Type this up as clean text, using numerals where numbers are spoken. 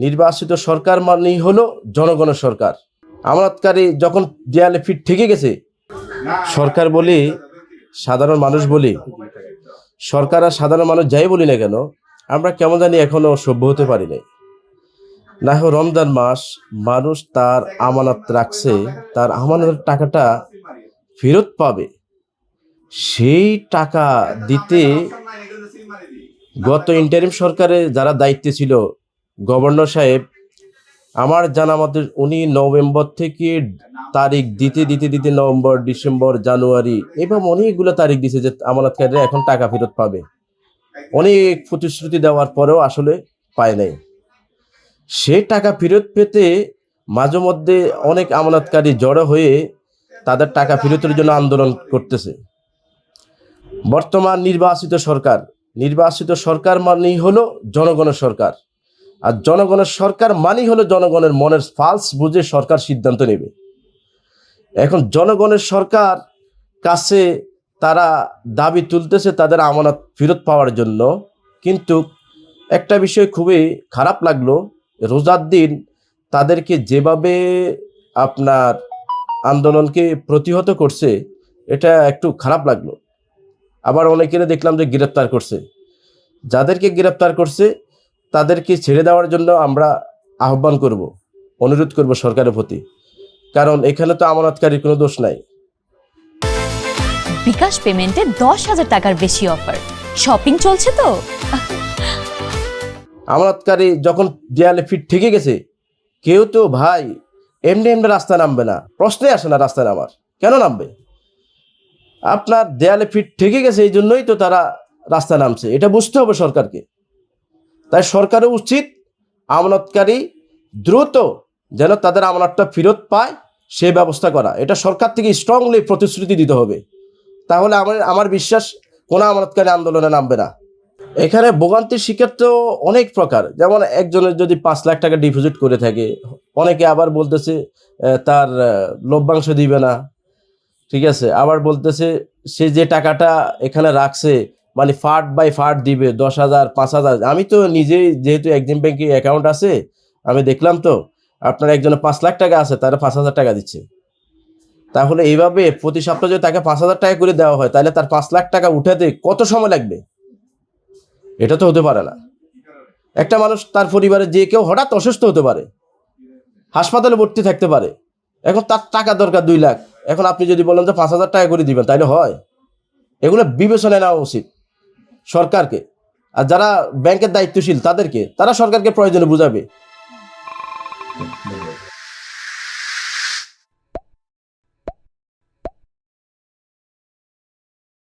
নির্বাচিত সরকার মানেই হলো জনগণের সরকার। আমানতকারী যখন দেয়ালে পিঠ ঠেকে গেছে, সরকার বলি সাধারণ মানুষ বলি, সরকার আর সাধারণ মানুষ যাই বলি না কেন, আমরা কেমন জানি এখনো সভ্য হতে পারি নাই। না হয় রমজান মাস, মানুষ তার আমানত রাখছে, তার আমানতের টাকাটা ফেরত পাবে, সেই টাকা দিতে গত ইন্টারিম সরকারে যারা দায়িত্বে ছিল, গভর্নর সাহেব, আমার জানা মতে উনি নভেম্বর থেকে তারিখ দিতে দিতে দিতে নভেম্বর, ডিসেম্বর, জানুয়ারি এবং অনেকগুলো তারিখ দিছে যে আমানতকারীরা এখন টাকা ফেরত পাবে। অনেক প্রতিশ্রুতি দেওয়ার পরেও আসলে পায় নাই। সে টাকা ফেরত পেতে মাঝে মধ্যে অনেক আমানতকারী জড়ো হয়ে তাদের টাকা ফেরতের জন্য আন্দোলন করতেছে। বর্তমান নির্বাচিত সরকার মানেই হলো জনগণের সরকার। আর জনগণের সরকার মানেই হলো জনগণের মনের পালস বুঝে সরকার সিদ্ধান্ত নেবে। এখন জনগণের সরকার কাছে তারা দাবি তুলতেছে তাদের আমানত ফেরত পাওয়ার জন্য। কিন্তু একটা বিষয় খুবই খারাপ লাগলো, রোজার দিন তাদেরকে যেভাবে আপনার আন্দোলনকে প্রতিহত করছে, এটা একটু খারাপ লাগলো। আবার অনেকের দেখলাম যে গ্রেপ্তার করছে। যাদেরকে গ্রেপ্তার করছে তাদেরকে ছেড়ে দেওয়ার জন্য আমরা আহ্বান করব, অনুরোধ করব সরকারের প্রতি, কারণ এখানে তো আমানতকারীর কোনো দোষ নাই। বিকাশ পেমেন্টে 10,000 টাকার বেশি অফার, শপিং চলছে তো। আমানতকারী যখন দেয়ালে পিঠ ঠেকে গেছে, কেউ তো ভাই এমনি রাস্তায় নামবে না, প্রশ্নই আসে না রাস্তায় নামার। কেন নামবে? আপনার দেয়ালে পিঠ ঠেকে গেছে, এই জন্যই তো তারা রাস্তায় নামছে। এটা বুঝতে হবে সরকারকে। তাই সরকারের উচিত আমানতকারী দ্রুত যেন তাদের আমানতটা ফেরত পায় সে ব্যবস্থা করা। এটা সরকার থেকে স্ট্রংলি প্রতিশ্রুতি দিতে হবে। তাহলে আমার বিশ্বাস কোনো আমানতকারী আন্দোলনে নামবে না। এখানে ভোগান্তির শিকার তো অনেক প্রকার। যেমন একজনের যদি 5 লাখ টাকা ডিপোজিট করে থাকে, অনেকে আবার বলতেছে তার লভ্যাংশ দিবে না, ঠিক আছে। আবার বলতেছে সে যে টাকাটা এখানে রাখছে মানে ফার্ট বাই ফার্ট দিবে, 10,000, 5,000। আমি তো নিজেই যেহেতু এক্সিম ব্যাংকে অ্যাকাউন্ট আছে, আমি দেখলাম তো আপনার একজনের 5 লাখ টাকা আছে, তারা 5,000 টাকা দিচ্ছে। তাহলে এইভাবে প্রতি সপ্তাহে যদি তাকে 5,000 টাকা করে দেওয়া হয়, তাহলে তার 5 লাখ টাকা উঠাতে কত সময় লাগবে? এটা তো হতে পারে না। একটা মানুষ তার পরিবারে যে কেউ হঠাৎ অসুস্থ হতে পারে, হাসপাতালে ভর্তি থাকতে পারে, এখন তার টাকা দরকার 2 লাখ। এখন আপনি যদি বলেন যে 5,000 টাকা করে দিবেন, তাইলে হয়? এগুলো বিবেচনায় নেওয়া উচিত সরকারকে। আর যারা ব্যাংকের দায়িত্বশীল তারা সরকারকে প্রয়োজনে বুঝাবে।